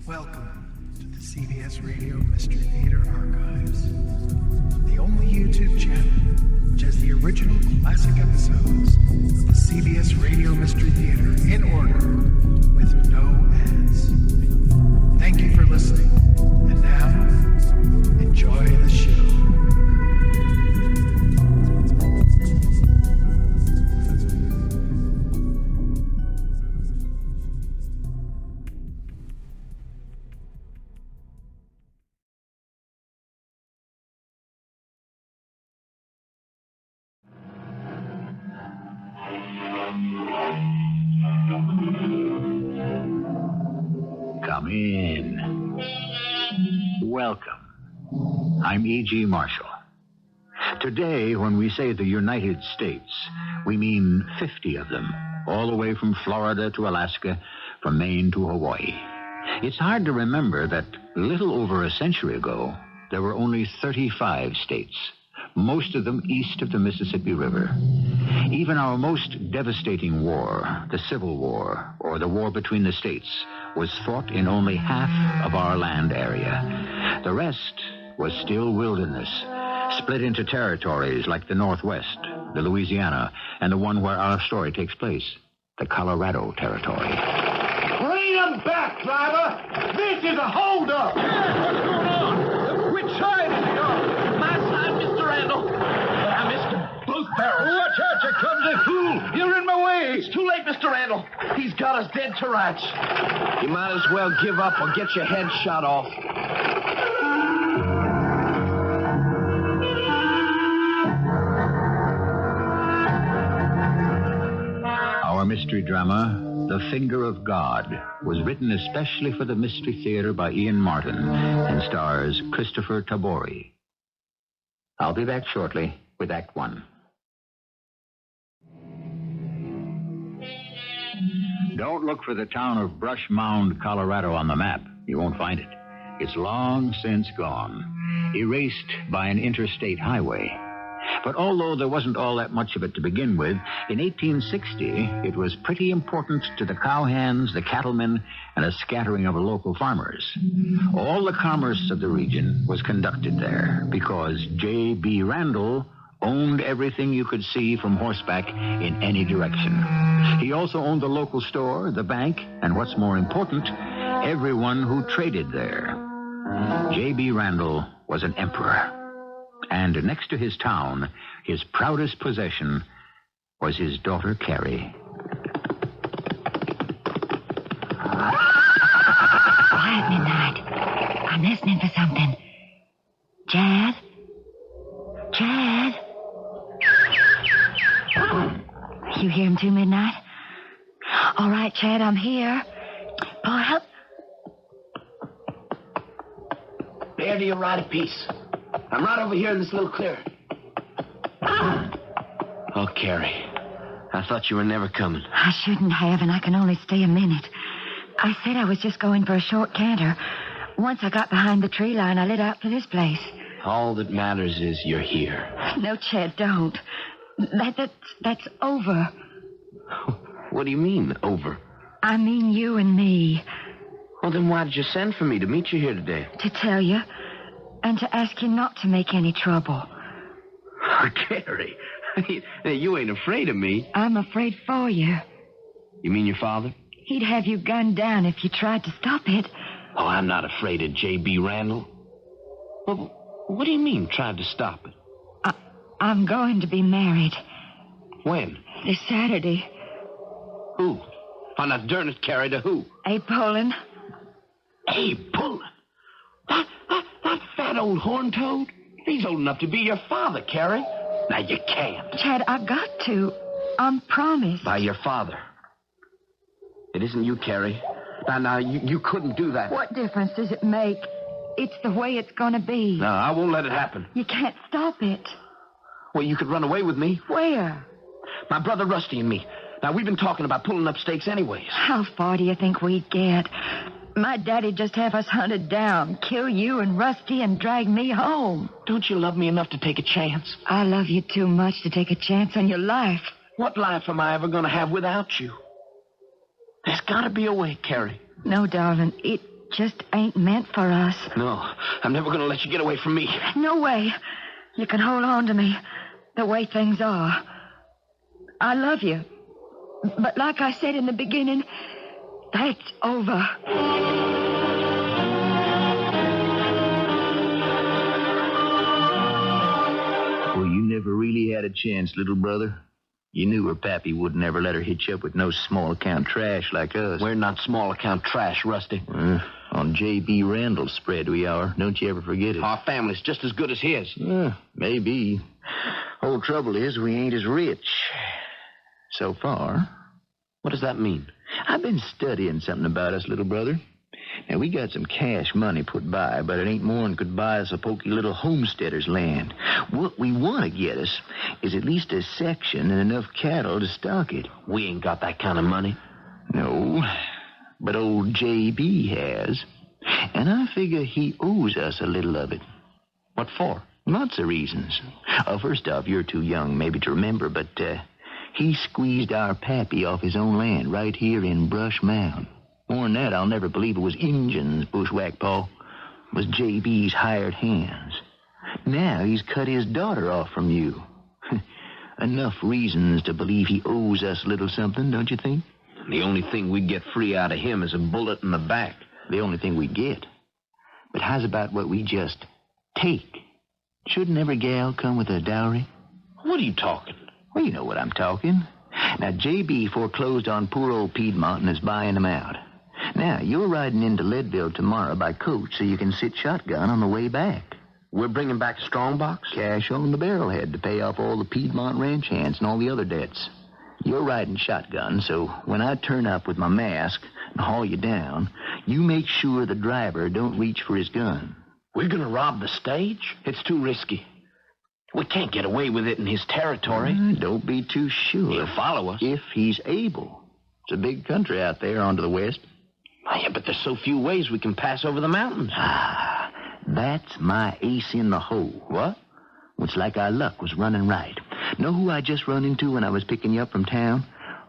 Welcome to the CBS Radio Mystery Theater Archives, the only YouTube channel which has the original classic episodes of the CBS Radio Mystery Theater in order with no ads. Thank you for listening, and now, enjoy the show. Come in. Welcome. I'm E.G. Marshall. Today, when we say the United States, we mean 50 of them, all the way from Florida to Alaska, from Maine to Hawaii. It's hard to remember that a little over a century ago, there were only 35 states, most of them east of the Mississippi River. Even our most devastating war, the Civil War, or the war between the states, was fought in only half of our land area. The rest was still wilderness, split into territories like the Northwest, the Louisiana, and the one where our story takes place, the Colorado Territory. Bring them back, driver! This is a holdup! Yeah, what's going on? Which side is he on? My side, Mr. Randall. But I missed him. Both barrels. Watch out, you clumsy fool! You're in my way! It's too late, Mr. Randall. He's got us dead to rights. You might as well give up or get your head shot off. Our mystery drama, The Finger of God, was written especially for the Mystery Theater by Ian Martin and stars Kristoffer Tabori. I'll be back shortly with Act One. Don't look for the town of Brush Mound, Colorado on the map. You won't find it. It's long since gone, erased by an interstate highway. But although there wasn't all that much of it to begin with, in 1860, it was pretty important to the cowhands, the cattlemen, and a scattering of local farmers. All the commerce of the region was conducted there because J.B. Randall owned everything you could see from horseback in any direction. He also owned the local store, the bank, and what's more important, everyone who traded there. J.B. Randall was an emperor. And next to his town, his proudest possession was his daughter, Carrie. Quiet, Midnight. I'm listening for something. Chad? Chad? You hear him too, Midnight? All right, Chad, I'm here. Pull help. Bear to your right a piece. I'm right over here in this little clearing. Oh, Carrie. I thought you were never coming. I shouldn't have, and I can only stay a minute. I said I was just going for a short canter. Once I got behind the tree line, I lit out for this place. All that matters is you're here. No, Chad, don't. That's over. What do you mean, over? I mean you and me. Well, then why did you send for me to meet you here today? To tell you, and to ask you not to make any trouble. Carrie, you ain't afraid of me. I'm afraid for you. You mean your father? He'd have you gunned down if you tried to stop it. Oh, I'm not afraid of J.B. Randall. Well, what do you mean, tried to stop it? I'm going to be married. When? This Saturday. Who? Oh, now, darn it, Carrie, to who? Abe Poland. Abe Poland? That fat old horn toad? He's old enough to be your father, Carrie. Now, you can't. Chad, I got to. I'm promised. By your father. It isn't you, Carrie. Now, you couldn't do that. What difference does it make? It's the way it's going to be. No, I won't let it happen. You can't stop it. Well, you could run away with me. Where? My brother Rusty and me. Now, we've been talking about pulling up stakes anyways. How far do you think we'd get? My daddy'd just have us hunted down, kill you and Rusty, and drag me home. Don't you love me enough to take a chance? I love you too much to take a chance on your life. What life am I ever going to have without you? There's got to be a way, Carrie. No, darling, just ain't meant for us. No, I'm never going to let you get away from me. No way. You can hold on to me the way things are. I love you. But like I said in the beginning, that's over. Well, you never really had a chance, little brother. You knew her pappy would never let her hitch up with no small-account trash like us. We're not small-account trash, Rusty. On J.B. Randall's spread we are. Don't you ever forget it. Our family's just as good as his. Maybe. Whole trouble is we ain't as rich. So far. What does that mean? I've been studying something about us, little brother. Now, we got some cash money put by, but it ain't more'n could buy us a pokey little homesteader's land. What we want to get us is at least a section and enough cattle to stock it. We ain't got that kind of money. No, but old J.B. has. And I figure he owes us a little of it. What for? Lots of reasons. First off, you're too young maybe to remember, but he squeezed our pappy off his own land right here in Brush Mound. More than that, I'll never believe it was Injuns, Bushwhack Paul. It was J.B.'s hired hands. Now he's cut his daughter off from you. Enough reasons to believe he owes us a little something, don't you think? The only thing we get free out of him is a bullet in the back. The only thing we get. But how's about what we just take? Shouldn't every gal come with a dowry? What are you talking? Well, you know what I'm talking. Now, J.B. foreclosed on poor old Piedmont and is buying them out. Now, you're riding into Leadville tomorrow by coach so you can sit shotgun on the way back. We're bringing back a strongbox? Cash on the barrelhead to pay off all the Piedmont ranch hands and all the other debts. You're riding shotgun, so when I turn up with my mask and haul you down, you make sure the driver don't reach for his gun. We're going to rob the stage? It's too risky. We can't get away with it in his territory. Don't be too sure. He'll follow us. If he's able. It's a big country out there on to the west. Yeah, but there's so few ways we can pass over the mountains. That's my ace in the hole. What? It's like our luck was running right. Know who I just run into when I was picking you up from town?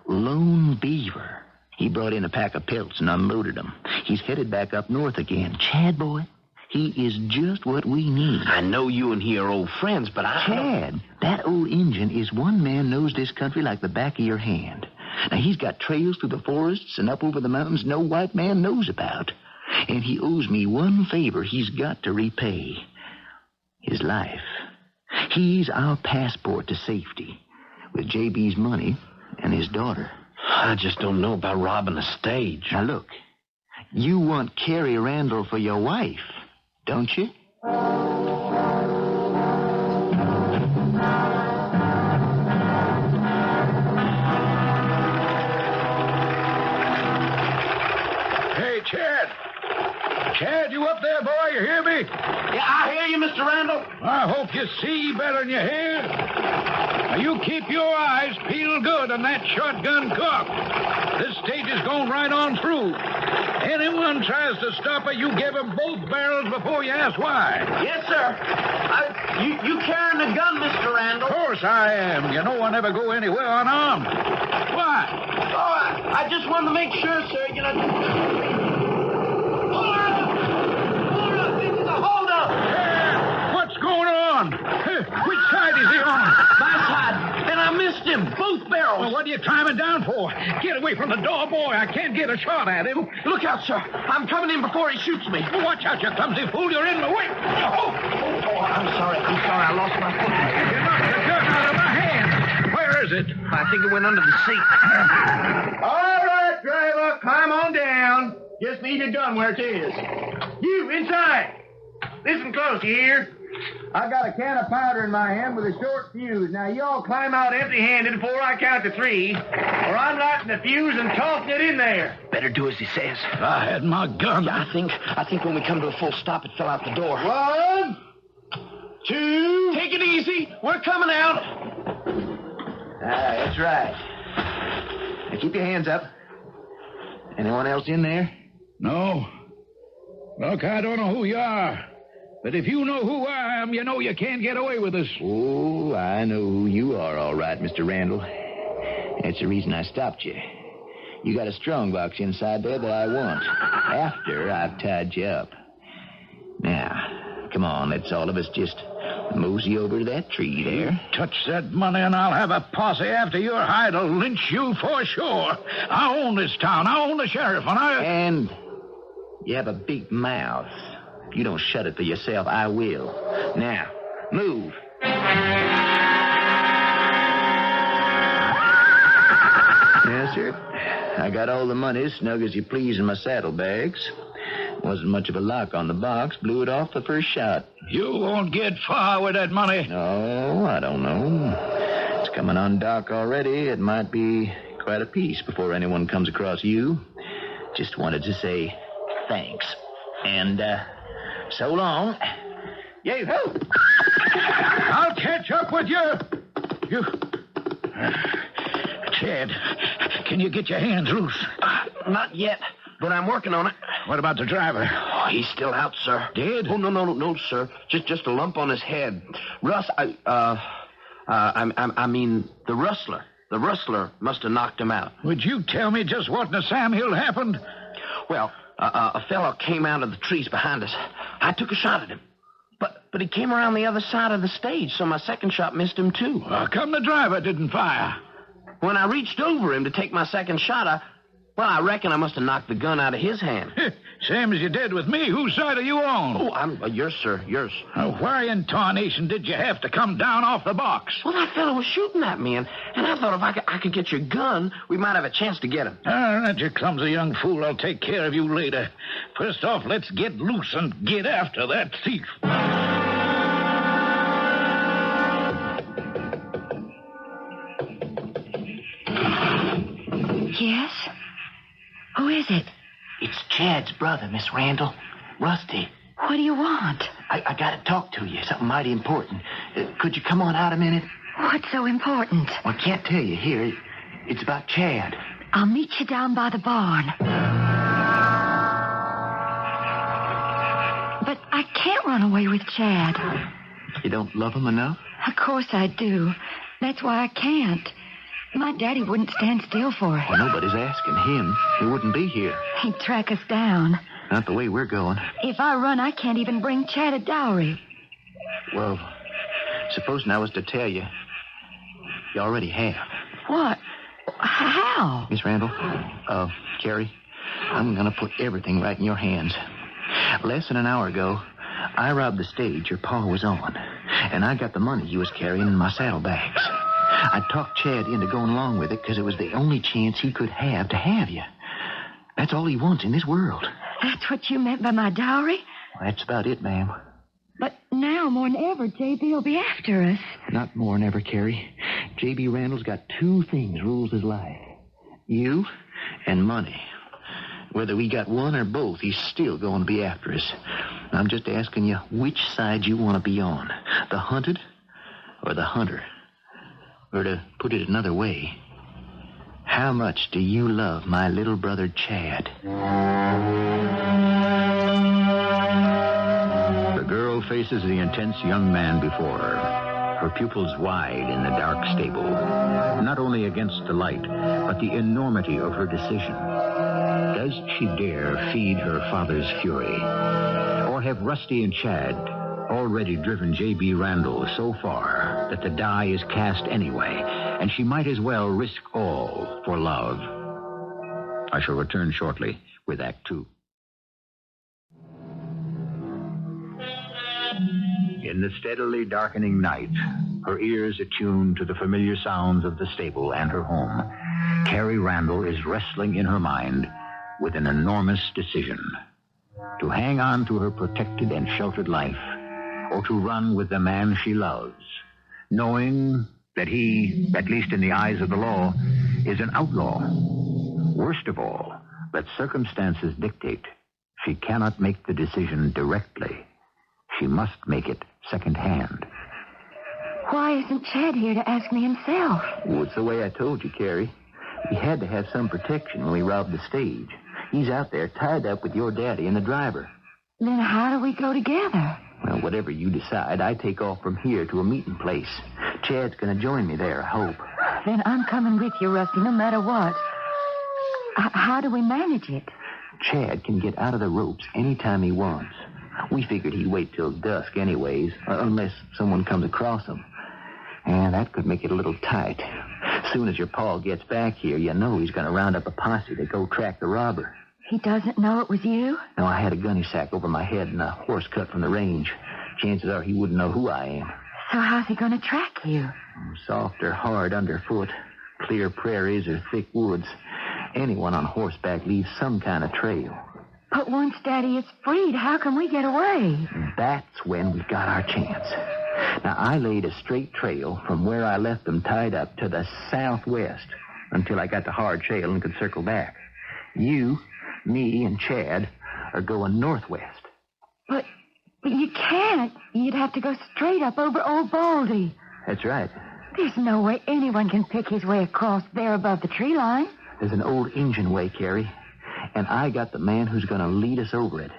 Lone Beaver. He brought in a pack of pelts and unloaded them. He's headed back up north again. Chad, boy, he is just what we need. I know you and he are old friends, but Chad, that old Injun is one man knows this country like the back of your hand. Now, he's got trails through the forests and up over the mountains no white man knows about. And he owes me one favor he's got to repay. His life. He's our passport to safety. With J.B.'s money and his daughter. I just don't know about robbing a stage. Now, look. You want Carrie Randall for your wife, don't you? Hey, Chad. Chad, you up there, boy? You hear me? Yeah, I hear you, Mr. Randall. I hope you see better than you hear. Now, you keep your eyes peeled good on that shotgun cock. This stage is going right on through. Anyone tries to stop it, you give him both barrels before you ask why. Yes, sir. You carrying a gun, Mr. Randall? Of course I am. You know I never go anywhere unarmed. Why? Oh, I just wanted to make sure, sir. You know... Hold up! This is a holdup! Yeah, what's going on? Which side is he on? My side. And I missed him. Both barrels. Well, what are you climbing down for? Get away from the door, boy. I can't get a shot at him. Look out, sir. I'm coming in before he shoots me. Well, watch out, you clumsy fool. You're in the way. Oh, I'm sorry. I lost my foot. you knocked the gun out of my hand. Where is it? I think it went under the seat. All right, driver, climb on down. Just leave your gun where it is. You, inside. Listen close, you hear? I got a can of powder in my hand with a short fuse. Now, you all climb out empty-handed before I count to 3, or I'm lighting the fuse and tossing it in there. Better do as he says. I had my gun. Yeah, I think when we come to a full stop, it fell out the door. 1, 2... Take it easy. We're coming out. That's right. Now, keep your hands up. Anyone else in there? No. Look, I don't know who you are. But if you know who I am, you know you can't get away with this. Oh, I know who you are, all right, Mr. Randall. That's the reason I stopped you. You got a strong box inside there that I want. After I've tied you up. Now, come on, let's all of us just mosey over to that tree there. Touch that money and I'll have a posse after your hide will lynch you for sure. I own this town. I own the sheriff, And you have a big mouth. If you don't shut it for yourself, I will. Now, move. Yes, sir. I got all the money snug as you please in my saddlebags. Wasn't much of a lock on the box. Blew it off the first shot. You won't get far with that money. Oh, I don't know. It's coming on dark already. It might be quite a piece before anyone comes across you. Just wanted to say thanks. And, so long. Yay-ho! I'll catch up with you. Chad, can you get your hands loose? Not yet, but I'm working on it. What about the driver? Oh, he's still out, sir. Dead? Oh, no, sir. Just a lump on his head. Russ, I mean, the rustler. The rustler must have knocked him out. Would you tell me just what in the Sam Hill happened? Well, a fellow came out of the trees behind us. I took a shot at him. But he came around the other side of the stage, so my second shot missed him, too. How come the driver didn't fire? When I reached over him to take my second shot, I reckon I must have knocked the gun out of his hand. Same as you did with me. Whose side are you on? Oh, I'm yours, sir. Yours. Why in tarnation did you have to come down off the box? Well, that fellow was shooting at me, and I thought if I could get your gun, we might have a chance to get him. All right, you clumsy young fool. I'll take care of you later. First off, let's get loose and get after that thief. Yes? Who is it? It's Chad's brother, Miss Randall. Rusty. What do you want? I got to talk to you. Something mighty important. Could you come on out a minute? What's so important? Well, I can't tell you here. It's about Chad. I'll meet you down by the barn. But I can't run away with Chad. You don't love him enough? Of course I do. That's why I can't. My daddy wouldn't stand still for it. Well, nobody's asking him. He wouldn't be here. He'd track us down. Not the way we're going. If I run, I can't even bring Chad a dowry. Well, supposing I was to tell you, you already have. What? How? Miss Randall, Carrie, I'm going to put everything right in your hands. Less than an hour ago, I robbed the stage your pa was on, and I got the money you was carrying in my saddlebags. I talked Chad into going along with it because it was the only chance he could have to have you. That's all he wants in this world. That's what you meant by my dowry? Well, that's about it, ma'am. But now, more than ever, J.B. will be after us. Not more than ever, Carrie. J.B. Randall's got two things rules his life. You and money. Whether we got one or both, he's still going to be after us. I'm just asking you which side you want to be on. The hunted or the hunter? Or to put it another way, how much do you love my little brother Chad? The girl faces the intense young man before her, her pupils wide in the dark stable, not only against the light, but the enormity of her decision. Does she dare feed her father's fury? Or have Rusty and Chad already driven J.B. Randall so far that the die is cast anyway, and she might as well risk all for love? I shall return shortly with Act Two. In the steadily darkening night, her ears attuned to the familiar sounds of the stable and her home, Carrie Randall is wrestling in her mind with an enormous decision: to hang on to her protected and sheltered life, or to run with the man she loves, knowing that he, at least in the eyes of the law, is an outlaw. Worst of all, that circumstances dictate she cannot make the decision directly. She must make it second-hand. Why isn't Chad here to ask me himself? Well, it's the way I told you, Carrie. We had to have some protection when we robbed the stage. He's out there tied up with your daddy and the driver. Then how do we go together? Well, whatever you decide, I take off from here to a meeting place. Chad's going to join me there, I hope. Then I'm coming with you, Rusty, no matter what. How do we manage it? Chad can get out of the ropes anytime he wants. We figured he'd wait till dusk anyways, unless someone comes across him. And that could make it a little tight. Soon as your pa gets back here, you know he's going to round up a posse to go track the robber. He doesn't know it was you? No, I had a gunny sack over my head and a horse cut from the range. Chances are he wouldn't know who I am. So how's he going to track you? Soft or hard underfoot, clear prairies or thick woods. Anyone on horseback leaves some kind of trail. But once Daddy is freed, how can we get away? That's when we got our chance. Now, I laid a straight trail from where I left them tied up to the southwest until I got to hard trail and could circle back. You, me, and Chad are going northwest. But you can't. You'd have to go straight up over Old Baldy. That's right. There's no way anyone can pick his way across there above the tree line. There's an old Injun way, Carrie, and I got the man who's going to lead us over it.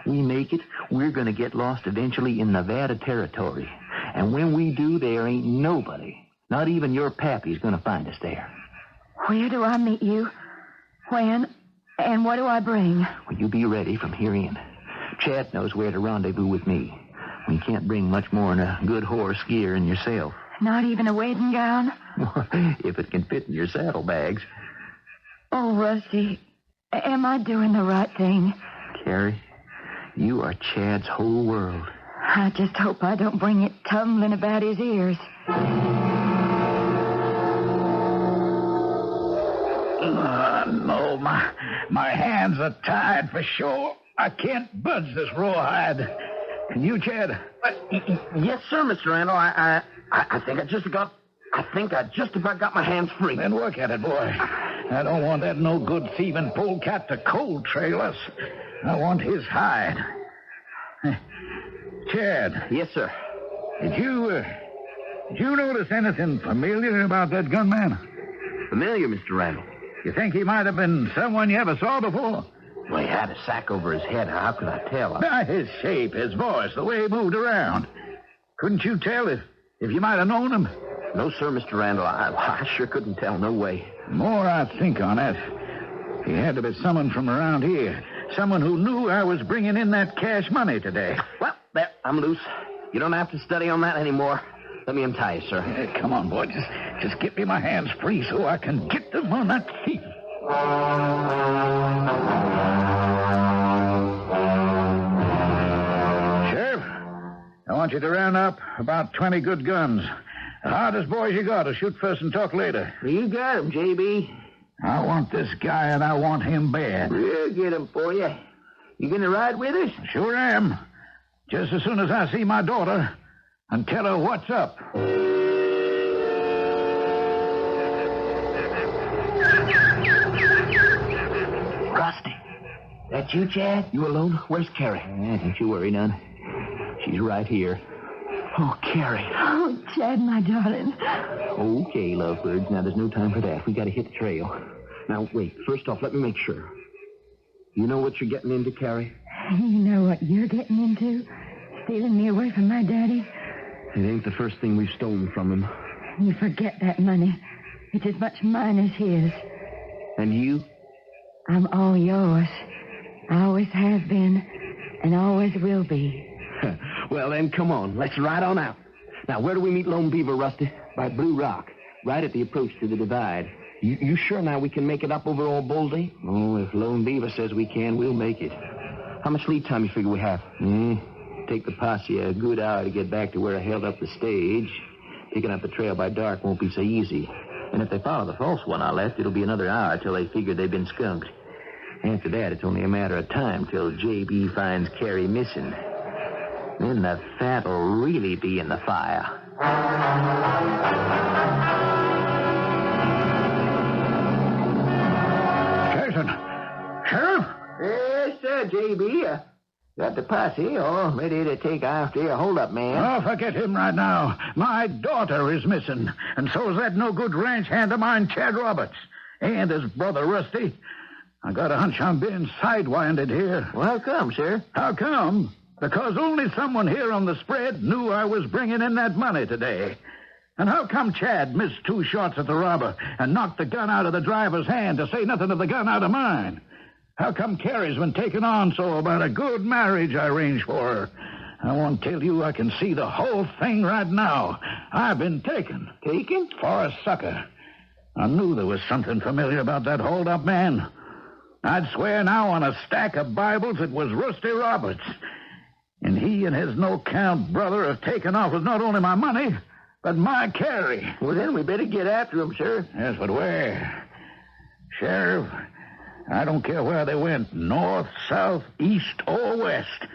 We make it, we're going to get lost eventually in Nevada territory. And when we do, there ain't nobody, not even your pappy's going to find us there. Where do I meet you? When? And what do I bring? Well, you be ready from here in. Chad knows where to rendezvous with me. We can't bring much more than a good horse, gear, and yourself. Not even a wedding gown? If it can fit in your saddlebags. Oh, Rusty, am I doing the right thing? Carrie, you are Chad's whole world. I just hope I don't bring it tumbling about his ears. No, my hands are tied for sure. I can't budge this rawhide. Can you, Chad? Yes, sir, Mr. Randall. I think I just about got my hands free. Then work at it, boy. I don't want that no-good thieving polecat to cold trail us. I want his hide. Chad. Yes, sir. Did you notice anything familiar about that gunman? Familiar, Mr. Randall? You think he might have been someone you ever saw before? Well, he had a sack over his head. How could I tell? By his shape, his voice, the way he moved around. Couldn't you tell if you might have known him? No, sir, Mr. Randall. I sure couldn't tell. No way. The more I think on it, he had to be someone from around here. Someone who knew I was bringing in that cash money today. Well, there, I'm loose. You don't have to study on that anymore. Let me untie you, sir. Come on, boy. Just get me my hands free so I can get them on that thief. Sheriff, I want you to round up about 20 good guns. The hardest boys you got to shoot first and talk later. You got him, J.B. I want this guy, and I want him bad. We'll get him for you. You gonna ride with us? Sure am. Just as soon as I see my daughter and tell her what's up. Rusty. That you, Chad? You alone? Where's Carrie? Don't you worry none. She's right here. Oh, Carrie. Oh, Chad, my darling. Okay, lovebirds. Now, there's no time for that. We got to hit the trail. Now, wait. First off, let me make sure. You know what you're getting into, Carrie? You know what you're getting into? Stealing me away from my daddy? It ain't the first thing we've stolen from him. You forget that money. It's as much mine as his. And you? I'm all yours. I always have been, and always will be. Well, then, come on. Let's ride on out. Now, where do we meet Lone Beaver, Rusty? By Blue Rock. Right at the approach to the divide. You sure now we can make it up over Old Baldy? Oh, if Lone Beaver says we can, we'll make it. How much lead time you figure we have? Take the posse a good hour to get back to where I held up the stage. Picking up the trail by dark won't be so easy. And if they follow the false one I left, it'll be another hour till they figure they've been skunked. After that, it's only a matter of time till J.B. finds Carrie missing. Then the fat'll really be in the fire. Sheriff? Yes, sir, J.B. Got the posse all ready to take after you. Hold up, man. Oh, forget him right now. My daughter is missing, and so is that no-good ranch hand of mine, Chad Roberts, and his brother, Rusty. I got a hunch I'm being sidewinded here. Well, how come, sir? How come? Because only someone here on the spread knew I was bringing in that money today. And how come Chad missed 2 shots at the robber and knocked the gun out of the driver's hand, to say nothing of the gun out of mine? How come Carrie's been taken on so about a good marriage I arranged for her? I won't tell you I can see the whole thing right now. I've been taken. Taken? For a sucker. I knew there was something familiar about that hold-up man. I'd swear now on a stack of Bibles it was Rusty Roberts. And he and his no-count brother have taken off with not only my money, but my Carrie. Well, then we better get after him, Sheriff. Yes, but where? Sheriff, I don't care where they went, north, south, east, or west.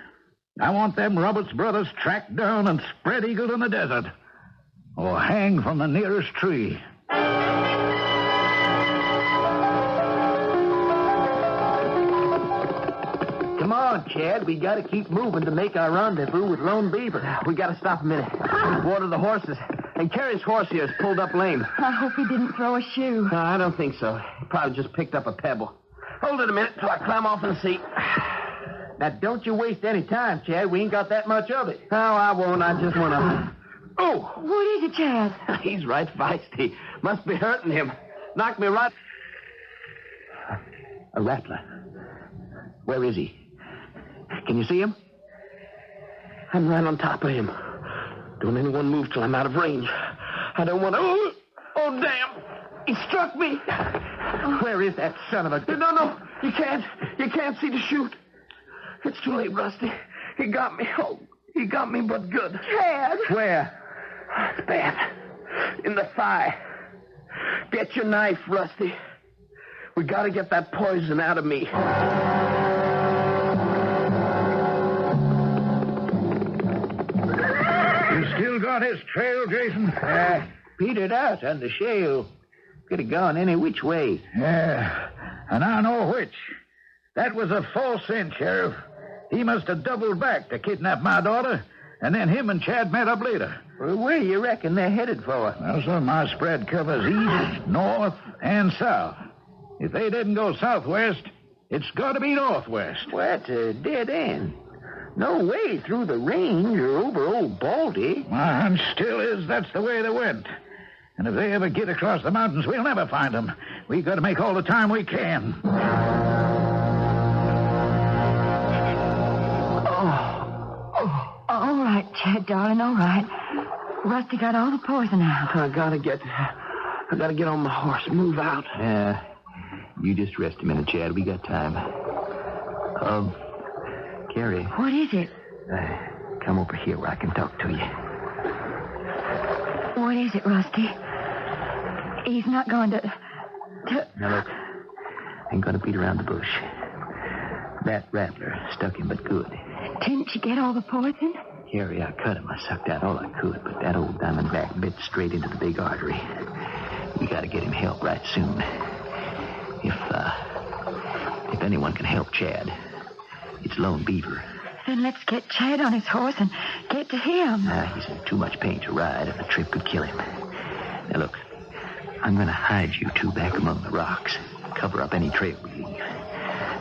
I want them Roberts brothers tracked down and spread-eagled in the desert, or hanged from the nearest tree. Come on, Chad. We got to keep moving to make our rendezvous with Lone Beaver. We got to stop a minute. Water the horses. And Carrie's horse here is pulled up lame. I hope he didn't throw a shoe. No, I don't think so. He probably just picked up a pebble. Hold it a minute till I climb off in the seat. Now, don't you waste any time, Chad. We ain't got that much of it. No, I won't. I just want to... Oh! What is it, Chad? He's right feisty. Must be hurting him. Knocked me right... A rattler. Where is he? Can you see him? I'm right on top of him. Don't anyone move till I'm out of range. I don't want to... Oh, damn! He struck me! Where is that son of a... No. You can't see to shoot. It's too late, Rusty. He got me. Oh, he got me, but good. Chad! Where? It's bad. In the thigh. Get your knife, Rusty. We got to get that poison out of me. You still got his trail, Jason? Petered out on the shale. Could have gone any which way. Yeah, and I know which. That was a false scent, Sheriff. He must have doubled back to kidnap my daughter, and then him and Chad met up later. Well, where do you reckon they're headed for? Well, sir, my spread covers east, north, and south. If they didn't go southwest, it's got to be northwest. Well, that's a dead end. No way through the range or over old Baldy. My hunch still is that's the way they went. And if they ever get across the mountains, we'll never find them. We've got to make all the time we can. All right, Chad, darling, all right. Rusty got all the poison out. I gotta get on my horse. Move out. Yeah. You just rest a minute, Chad. We got time. Carrie. What is it? Come over here where I can talk to you. What is it, Rusty? He's not going to... Now, look. I ain't gonna beat around the bush. That rattler stuck him, but good. Didn't you get all the poison? Carrie, I cut him. I sucked out all I could, but that old diamondback bit straight into the big artery. We gotta get him help right soon. If anyone can help Chad, it's Lone Beaver. Then let's get Chad on his horse and get to him. He's in too much pain to ride, and the trip could kill him. Now, look, I'm going to hide you two back among the rocks, cover up any trail we leave.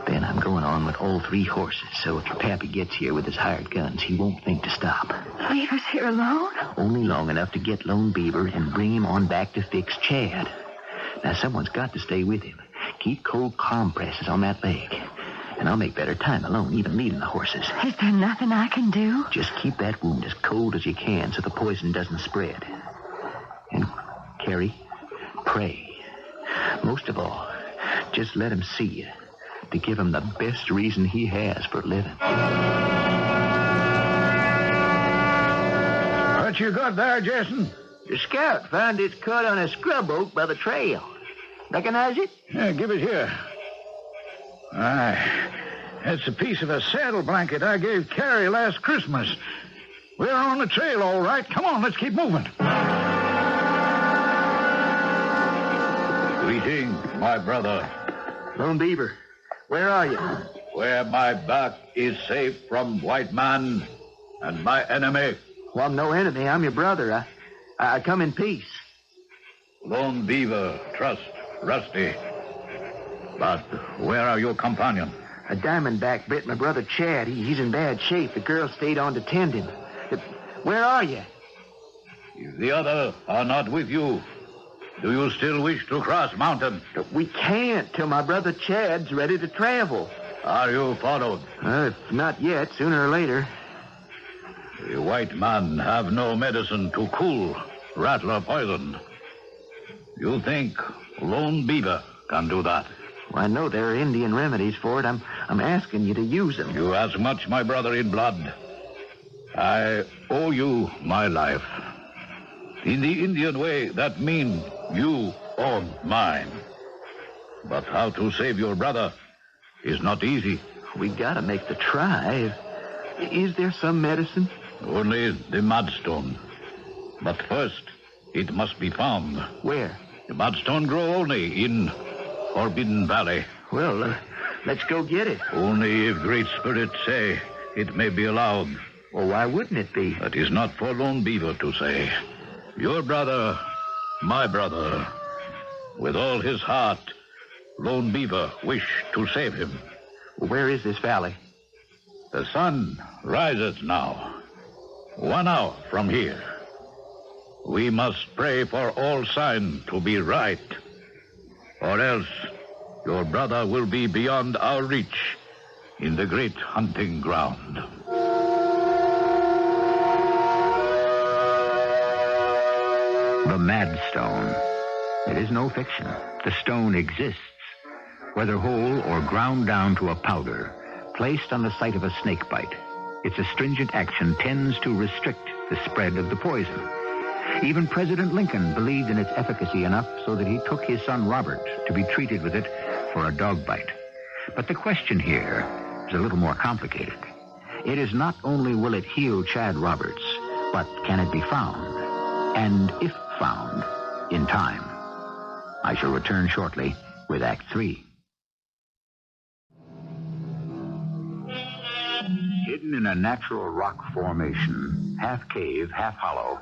Then I'm going on with all 3 horses, so if your pappy gets here with his hired guns, he won't think to stop. Leave us here alone? Only long enough to get Lone Beaver and bring him on back to fix Chad. Now, someone's got to stay with him. Keep cold compresses on that leg. And I'll make better time alone, even leading the horses. Is there nothing I can do? Just keep that wound as cold as you can so the poison doesn't spread. And, Carrie, pray. Most of all, just let him see you to give him the best reason he has for living. What you got there, Jason? The scout found its cut on a scrub oak by the trail. Recognize it? Yeah, give it here. That's a piece of a saddle blanket I gave Carrie last Christmas. We're on the trail, all right. Come on, let's keep moving. Greetings, my brother. Lone Beaver, where are you? Where my back is safe from white man and my enemy. Well, I'm no enemy. I'm your brother. I come in peace. Lone Beaver, trust Rusty. But where are your companions? A diamondback bit my brother Chad. He's in bad shape. The girl stayed on to tend him. Where are you? If the other are not with you, do you still wish to cross mountain? We can't till my brother Chad's ready to travel. Are you followed? If not yet, sooner or later. The white man have no medicine to cool rattler poison. You think Lone Beaver can do that? Well, I know there are Indian remedies for it. I'm asking you to use them. You ask much, my brother in blood. I owe you my life. In the Indian way, that means you own mine. But how to save your brother is not easy. We gotta make the try. Is there some medicine? Only the mudstone. But first, it must be found. Where? The mudstone grow only in Forbidden Valley. Well, let's go get it. Only if great spirits say it may be allowed. Well, why wouldn't it be? That is not for Lone Beaver to say. Your brother, my brother, with all his heart, Lone Beaver wish to save him. Where is this valley? The sun rises now. 1 hour from here. We must pray for all sign to be right. Or else your brother will be beyond our reach in the great hunting ground. The Mad Stone. It is no fiction. The stone exists. Whether whole or ground down to a powder, placed on the site of a snake bite, its astringent action tends to restrict the spread of the poison. Even President Lincoln believed in its efficacy enough so that he took his son Robert to be treated with it for a dog bite. But the question here is a little more complicated. It is not only will it heal Chad Roberts, but can it be found? And if found, in time. I shall return shortly with Act 3. Hidden in a natural rock formation, half cave, half hollow,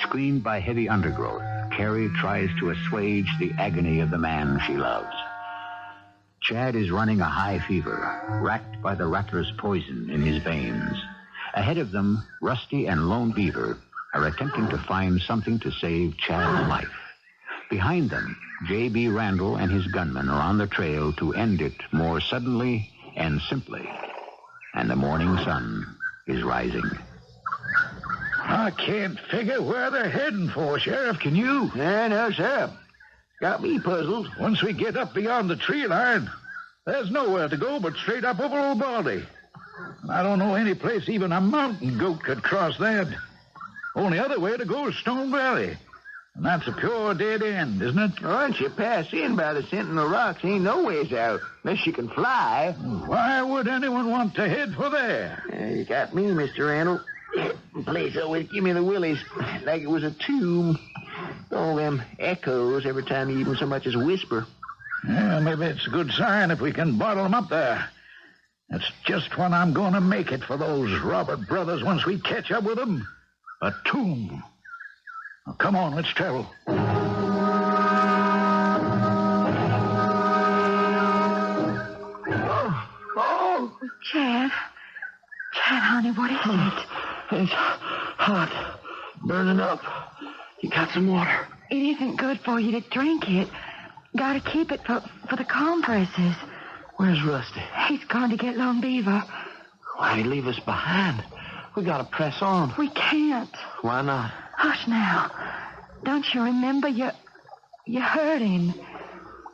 screened by heavy undergrowth, Carrie tries to assuage the agony of the man she loves. Chad is running a high fever, racked by the rattler's poison in his veins. Ahead of them, Rusty and Lone Beaver are attempting to find something to save Chad's life. Behind them, J.B. Randall and his gunmen are on the trail to end it more suddenly and simply. And the morning sun is rising. I can't figure where they're heading for, Sheriff. Can you? No, sir. Got me puzzled. Once we get up beyond the tree line, there's nowhere to go but straight up over Old Baldy. I don't know any place even a mountain goat could cross that. Only other way to go is Stone Valley. And that's a pure dead end, isn't it? Once you pass in by the Sentinel Rocks, ain't no ways out, unless you can fly. Why would anyone want to head for there? You got me, Mr. Randall. Place always give me the willies, like it was a tomb. All them echoes every time you even so much as whisper. Yeah, maybe it's a good sign if we can bottle them up there. That's just when I'm going to make it for those Robert brothers once we catch up with them. A tomb. Now, come on, let's travel. Oh! Chad, honey, what is it? It's hot. Burning up. You got some water? It isn't good for you to drink it. Gotta keep it for the compresses. Where's Rusty? He's gone to get Lone Beaver. Why'd he leave us behind? We gotta press on. We can't. Why not? Hush now. Don't you remember you hurt him?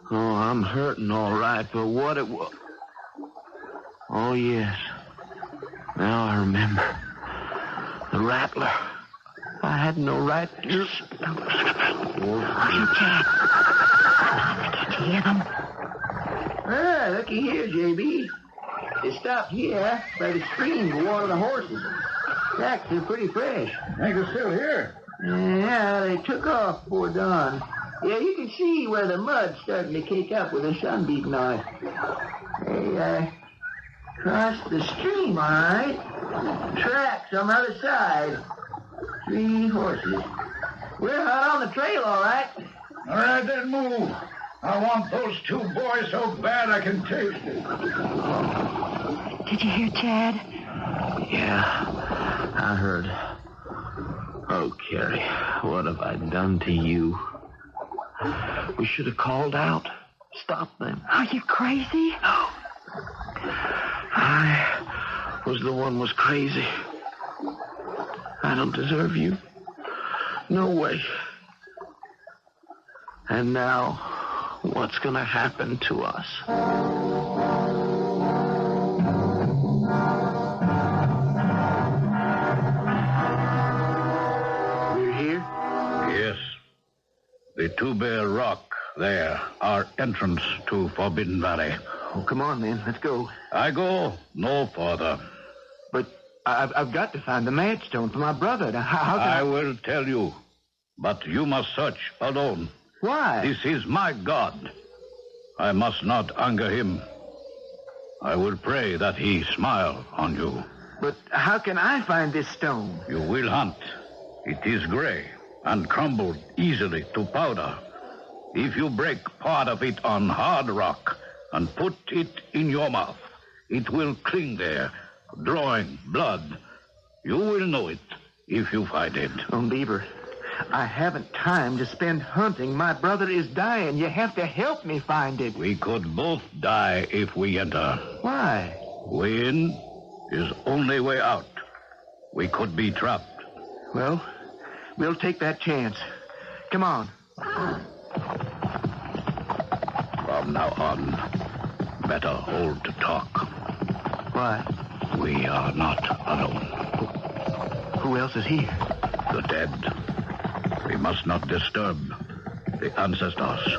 Oh, I'm hurting all right, but what it was... Oh, yes. Now I remember. The rattler. I had no right to... Hush, Chad. Can't you hear them? Ah, looky here, J.B. They stopped here by the stream to water the horses. Tracks are pretty fresh. Think they're still here? Yeah, they took off before dawn. Yeah, you can see where the mud's starting to cake up with the sun beating on it. They crossed the stream, all right. Tracks on the other side. 3 horses. We're hot on the trail, all right. All right, then move. I want those 2 boys so bad I can taste it. Did you hear Chad? Yeah, I heard. Oh, Carrie, what have I done to you? We should have called out. Stop them. Are you crazy? No. I was the one was crazy. I don't deserve you. No way. And now, what's going to happen to us? We're here? Yes. The Two Bear Rock, there, our entrance to Forbidden Valley. Oh, come on, then. Let's go. I go no further. But I've got to find the Madstone for my brother. Now, how can I will tell you, but you must search alone. Why? This is my God. I must not anger him. I will pray that he smile on you. But how can I find this stone? You will hunt. It is gray and crumbled easily to powder. If you break part of it on hard rock and put it in your mouth, it will cling there, drawing blood. You will know it if you find it. Oh, Beaver, I haven't time to spend hunting. My brother is dying. You have to help me find it. We could both die if we enter. Why? Way in is only way out. We could be trapped. Well, we'll take that chance. Come on. From now on, better hold to talk. Why? We are not alone. Who else is here? The dead. We must not disturb the ancestors.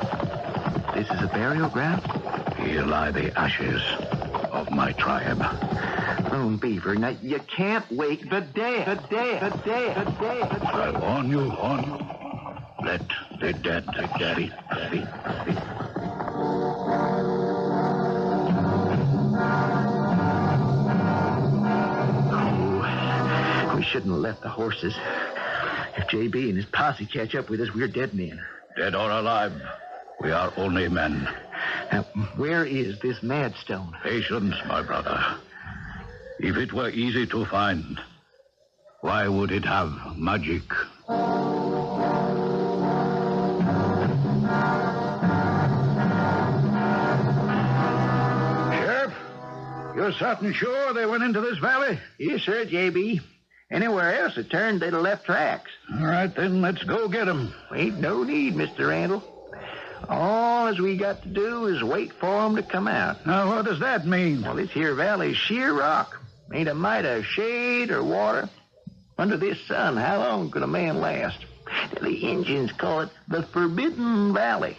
This is a burial ground? Here lie the ashes of my tribe. Lone Beaver, now you can't wake the dead. The dead. The dead. The dead. I warn you. Let the dead speak. We shouldn't have left the horses. If J.B. and his posse catch up with us, we're dead men. Dead or alive, we are only men. Now, where is this Madstone? Patience, my brother. If it were easy to find, why would it have magic? Sheriff, you're certain sure they went into this valley? Yes, sir, J.B. Anywhere else it turned, they'd have left tracks. All right, then, let's go get them. Ain't no need, Mr. Randall. All as we got to do is wait for 'em to come out. Now, what does that mean? Well, this here valley's sheer rock. Ain't a mite of shade or water. Under this sun, how long could a man last? The Indians call it the Forbidden Valley.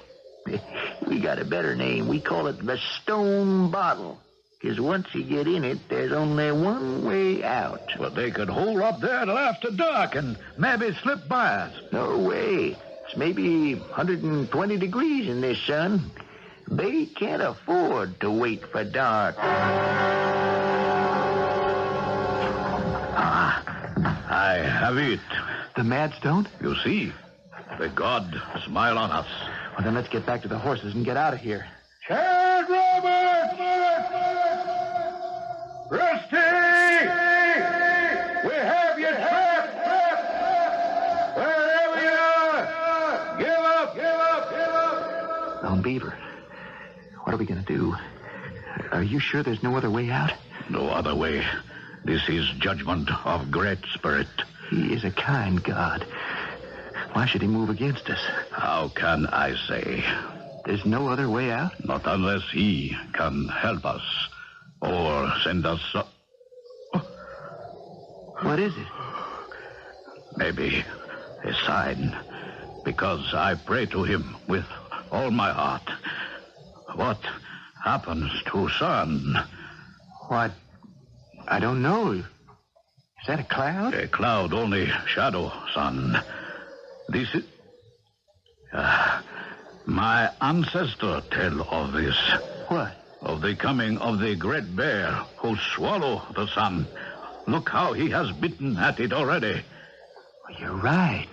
We got a better name. We call it the Stone Bottle. Because once you get in it, there's only one way out. Well, they could hold up there till after dark and maybe slip by us. No way. It's maybe 120 degrees in this sun. They can't afford to wait for dark. I have it. The Madstone? You see, the god smile on us. Well, then let's get back to the horses and get out of here. Chad Roberts! Rusty! We have you trapped! Wherever you are! Give up! Lone Beaver, what are we going to do? Are you sure there's no other way out? No other way. This is judgment of Great Spirit. He is a kind God. Why should he move against us? How can I say? There's no other way out? Not unless he can help us or send us... What is it? Maybe a sign, because I pray to him with all my heart. What happens to sun? What? I don't know. Is that a cloud? A cloud, only shadow, son. This is... my ancestor tell of this. What? Of the coming of the great bear who swallow the sun. Look how he has bitten at it already. You're right.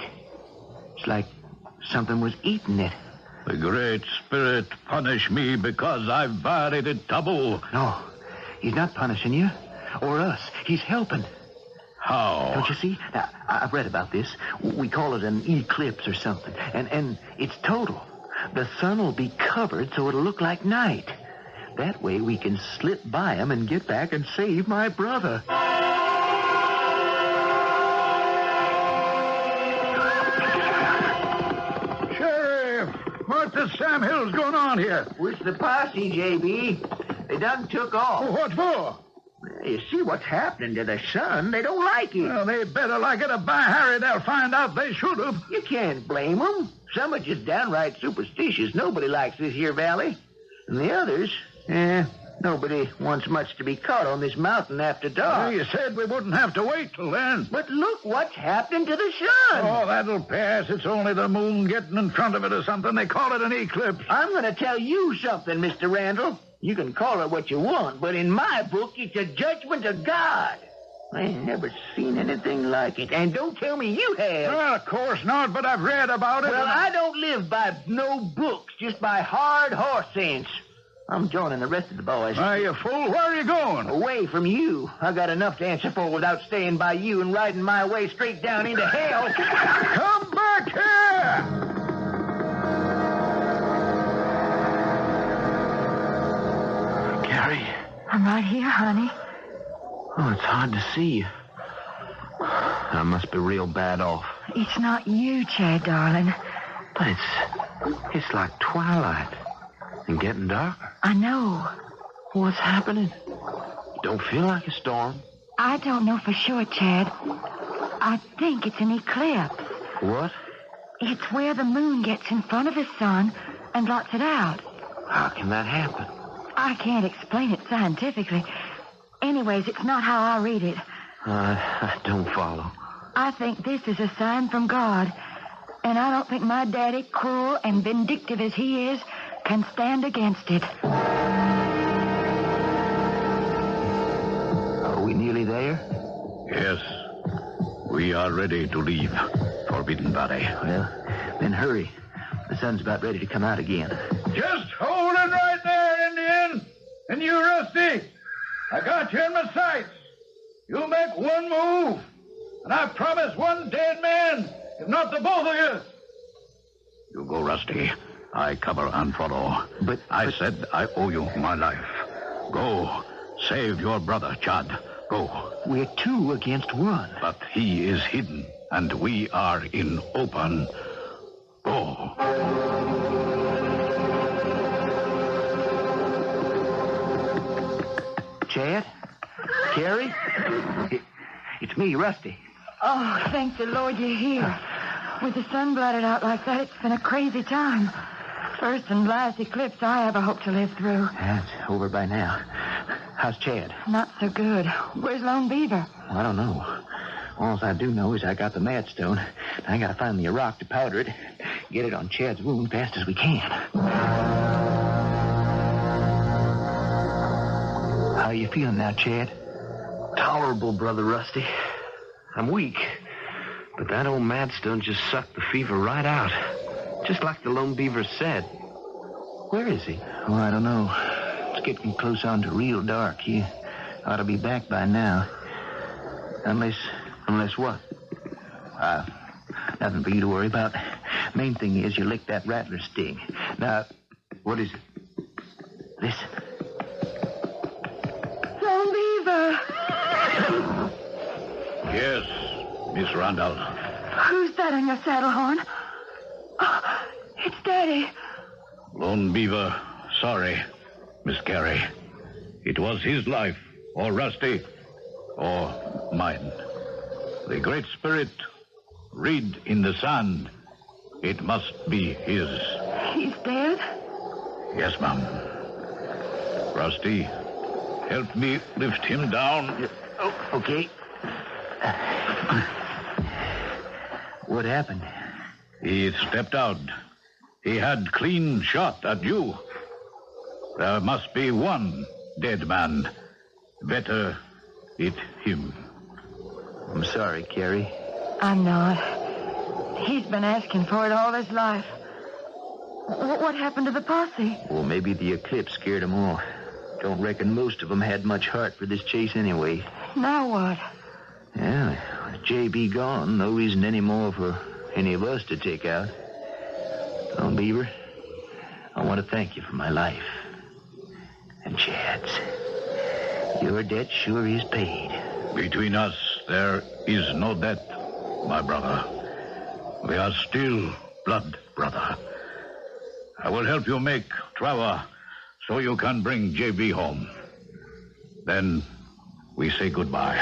It's like something was eating it. The Great Spirit punish me because I violated taboo. No, he's not punishing you or us. He's helping. How? Don't you see? Now, I've read about this. We call it an eclipse or something. And it's total. The sun will be covered so it'll look like night. That way we can slip by him and get back and save my brother. Sheriff, what the Sam Hill's going on here? Where's the posse, J.B.? They done took off. What for? You see what's happening to the sun. They don't like it. Well, they better like it, or by Harry, they'll find out they should have. You can't blame them. Some are just downright superstitious. Nobody likes this here valley. And the others, nobody wants much to be caught on this mountain after dark. Well, you said we wouldn't have to wait till then. But look what's happening to the sun. Oh, that'll pass. It's only the moon getting in front of it or something. They call it an eclipse. I'm going to tell you something, Mr. Randall. You can call it what you want, but in my book, it's a judgment of God. I ain't never seen anything like it. And don't tell me you have. Well, of course not, but I've read about it. Well, I don't live by no books, just by hard horse sense. I'm joining the rest of the boys. Are you fool? Where are you going? Away from you. I got enough to answer for without staying by you and riding my way straight down into hell. Come back here! Carrie. I'm right here, honey. Oh, it's hard to see you. I must be real bad off. It's not you, Chad, darling. But it's like twilight and getting darker. I know. What's happening? Don't feel like a storm. I don't know for sure, Chad. I think it's an eclipse. What? It's where the moon gets in front of the sun and blots it out. How can that happen? I can't explain it scientifically. Anyways, it's not how I read it. I don't follow. I think this is a sign from God. And I don't think my daddy, cruel and vindictive as he is, can stand against it. Are we nearly there? Yes. We are ready to leave Forbidden Valley. Well, then hurry. The sun's about ready to come out again. Just hold it right there, Indian. And you, Rusty. I got you in my sights. You make one move, and I promise one dead man, if not the both of you. You go, Rusty. I cover and follow. But I said I owe you my life. Go. Save your brother, Chad. Go. We're two against one. But he is hidden, and we are in open. Go. Chad? Carrie? It's me, Rusty. Oh, thank the Lord you're here. With the sun blotted out like that, it's been a crazy time. First and last eclipse I ever hope to live through. That's over by now. How's Chad? Not so good. Where's Lone Beaver? Well, I don't know. All I do know is I got the mad stone. I gotta find me a rock to powder it. Get it on Chad's wound fast as we can. How you feeling now, Chad? Tolerable, Brother Rusty. I'm weak, but that old madstone just sucked the fever right out. Just like the Lone Beaver said. Where is he? Oh, I don't know. It's getting close on to real dark. He ought to be back by now. Unless what? Nothing for you to worry about. Main thing is you licked that rattler sting. Now, what is it? Listen. Lone Beaver! Yes, Miss Randall. Who's that on your saddle horn? Oh, it's Daddy. Lone Beaver, sorry, Miss Carey. It was his life, or Rusty, or mine. The Great Spirit, read in the sand. It must be his. He's dead? Yes, ma'am. Rusty, help me lift him down. Oh, okay. What happened? He stepped out. He had clean shot at you. There must be one dead man. Better eat him. I'm sorry, Carrie. I'm not. He's been asking for it all his life. What happened to the posse? Well, maybe the eclipse scared them all. Don't reckon most of them had much heart for this chase anyway. Now what? Yeah, with J.B. gone, no reason anymore for any of us to take out. Oh, Beaver, I want to thank you for my life. And Chad's. Your debt sure is paid. Between us, there is no debt, my brother. We are still blood, brother. I will help you make Trevor so you can bring J.B. home. Then we say goodbye.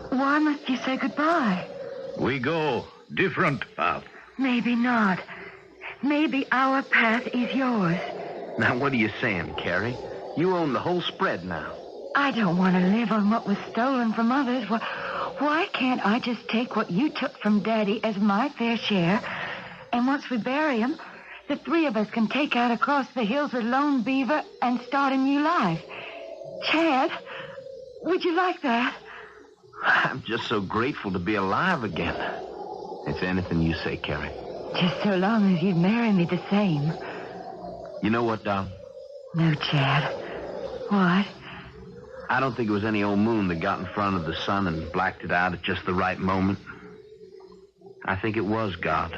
Why must you say goodbye? We go different paths. Maybe not. Maybe our path is yours. Now, what are you saying, Carrie? You own the whole spread now. I don't want to live on what was stolen from others. Why can't I just take what you took from Daddy as my fair share? And once we bury him, the three of us can take out across the hills with Lone Beaver and start a new life. Chad, would you like that? I'm just so grateful to be alive again. It's anything you say, Carrie. Just so long as you'd marry me the same. You know what, Don? No, Chad. What? I don't think it was any old moon that got in front of the sun and blacked it out at just the right moment. I think it was God.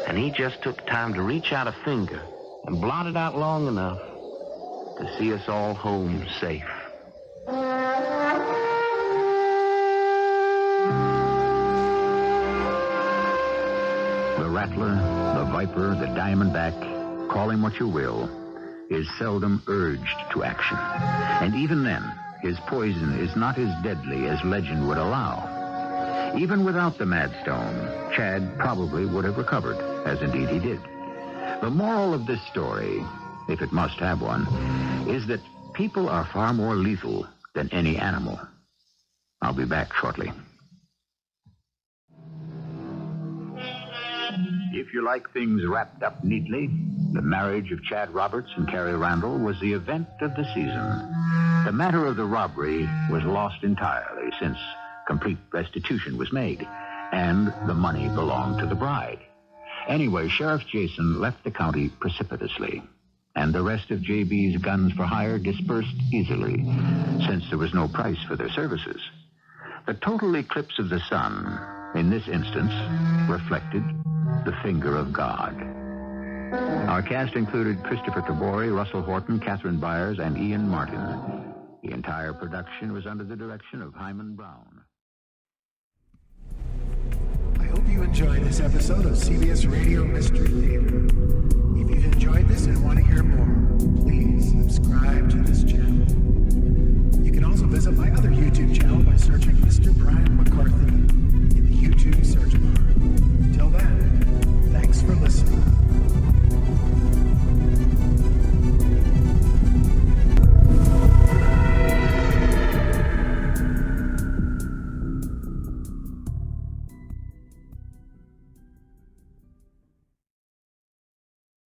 And he just took time to reach out a finger and blot it out long enough to see us all home safe. The rattler, the viper, the diamondback, call him what you will, is seldom urged to action. And even then, his poison is not as deadly as legend would allow. Even without the Madstone, Chad probably would have recovered, as indeed he did. The moral of this story, if it must have one, is that people are far more lethal than any animal. I'll be back shortly. If you like things wrapped up neatly, the marriage of Chad Roberts and Carrie Randall was the event of the season. The matter of the robbery was lost entirely since complete restitution was made, and the money belonged to the bride. Anyway, Sheriff Jason left the county precipitously, and the rest of J.B.'s guns for hire dispersed easily, since there was no price for their services. The total eclipse of the sun, in this instance, reflected the finger of God. Our cast included Kristoffer Tabori, Russell Horton, Catherine Byers, and Ian Martin. The entire production was under the direction of Hyman Brown. I hope you enjoyed this episode of CBS Radio Mystery Theater. If you've enjoyed this and want to hear more, please subscribe to this channel.